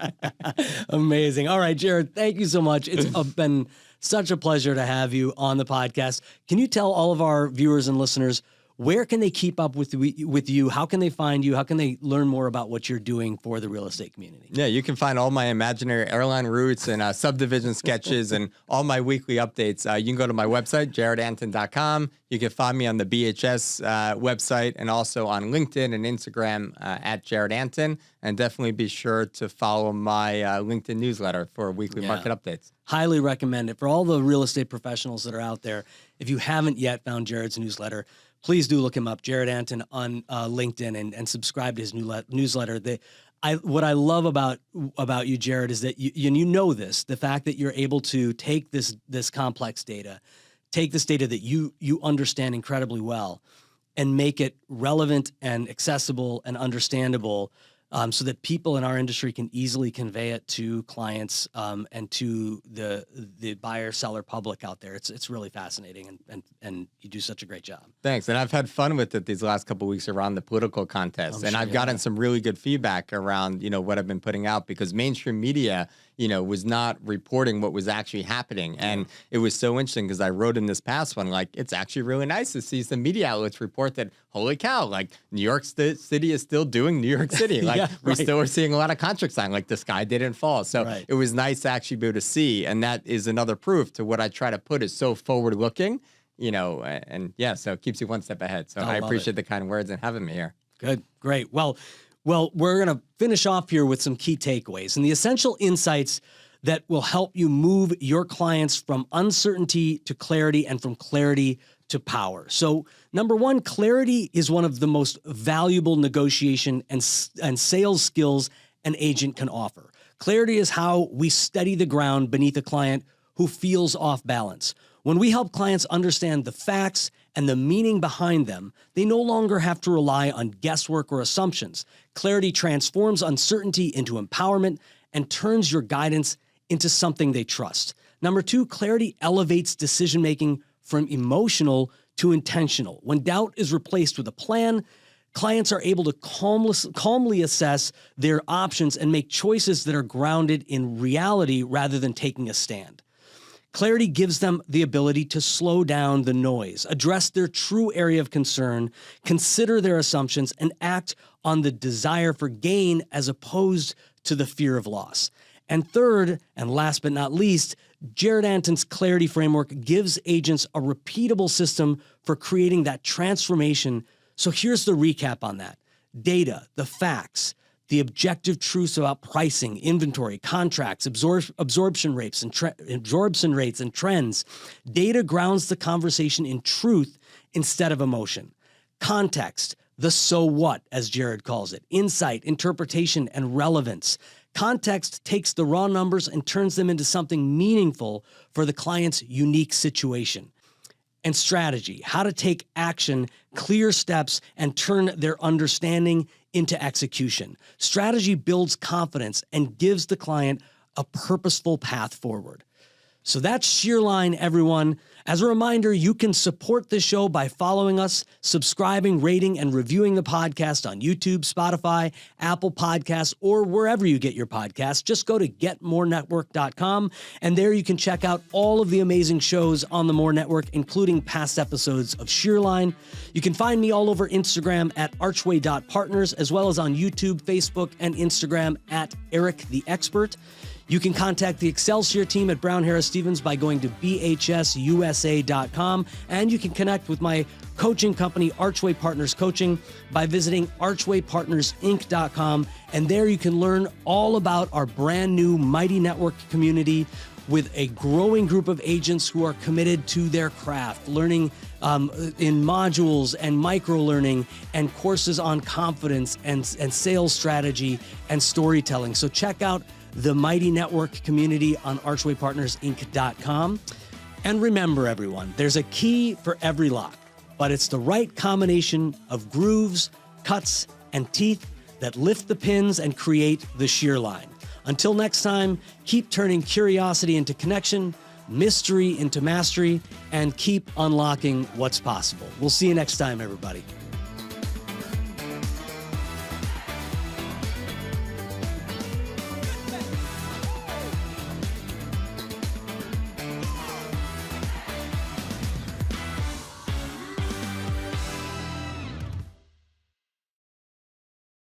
Amazing. All right, Jared, thank you so much. It's been such a pleasure to have you on the podcast. Can you tell all of our viewers and listeners, where can they keep up with you? How can they find you? How can they learn more about what you're doing for the real estate community? Yeah, you can find all my imaginary airline routes and subdivision sketches and all my weekly updates. You can go to my website, jaredantin.com. You can find me on the BHS website and also on LinkedIn and Instagram at Jared Antin. And definitely be sure to follow my LinkedIn newsletter for weekly market updates. Highly recommend it. For all the real estate professionals that are out there, if you haven't yet found Jared's newsletter, please do look him up, Jared Antin on LinkedIn, and subscribe to his newsletter. What I love about you, Jared, is that you know this, the fact that you're able to take this complex data, take this data that you understand incredibly well, and make it relevant and accessible and understandable, so that people in our industry can easily convey it to clients and to the buyer seller public out there. It's really fascinating, and you do such a great job. Thanks. And I've had fun with it these last couple of weeks around the political contest. And I've gotten some really good feedback around, what I've been putting out, because mainstream media, was not reporting what was actually happening. And it was so interesting because I wrote in this past one, like, it's actually really nice to see some media outlets report that, holy cow, like New York City is still doing New York City. Like we still are seeing a lot of contracts signed, like the sky didn't fall. So it was nice to actually be able to see. And that is another proof to what I try to put is so forward looking, so it keeps you one step ahead. So I appreciate the kind words and having me here. Good. Great. Well, we're going to finish off here with some key takeaways and the essential insights that will help you move your clients from uncertainty to clarity and from clarity to power. So, number one, clarity is one of the most valuable negotiation and sales skills an agent can offer. Clarity is how we steady the ground beneath a client who feels off balance. When we help clients understand the facts and the meaning behind them, they no longer have to rely on guesswork or assumptions. Clarity transforms uncertainty into empowerment and turns your guidance into something they trust. Number two, clarity elevates decision-making from emotional to intentional. When doubt is replaced with a plan, clients are able to calmly assess their options and make choices that are grounded in reality rather than taking a stand. Clarity gives them the ability to slow down the noise, address their true area of concern, consider their assumptions, and act on the desire for gain as opposed to the fear of loss. And third, and last but not least, Jared Antin's Clarity Framework gives agents a repeatable system for creating that transformation. So here's the recap on that. Data, the facts, the objective truths about pricing, inventory, contracts, absorption rates and trends. Data grounds the conversation in truth instead of emotion. Context, the so what, as Jared calls it. Insight, interpretation, and relevance. Context takes the raw numbers and turns them into something meaningful for the client's unique situation. And strategy, how to take action, clear steps, and turn their understanding into execution. Strategy builds confidence and gives the client a purposeful path forward. So that's Shearline, everyone. As a reminder, you can support this show by following us, subscribing, rating, and reviewing the podcast on YouTube, Spotify, Apple Podcasts, or wherever you get your podcasts. Just go to getmorenetwork.com, and there you can check out all of the amazing shows on the More Network, including past episodes of Shearline. You can find me all over Instagram at archway.partners, as well as on YouTube, Facebook, and Instagram at Eric the Expert. You can contact the Excelsior team at Brown Harris Stevens by going to bhsusa.com, and you can connect with my coaching company, Archway Partners Coaching, by visiting archwaypartnersinc.com, and there you can learn all about our brand new Mighty Network community with a growing group of agents who are committed to their craft, learning in modules and micro-learning and courses on confidence and sales strategy and storytelling. So check out the Mighty Network community on archwaypartnersinc.com. And remember, everyone, there's a key for every lock, but it's the right combination of grooves, cuts, and teeth that lift the pins and create the shear line. Until next time, keep turning curiosity into connection, mystery into mastery, and keep unlocking what's possible. We'll see you next time, everybody.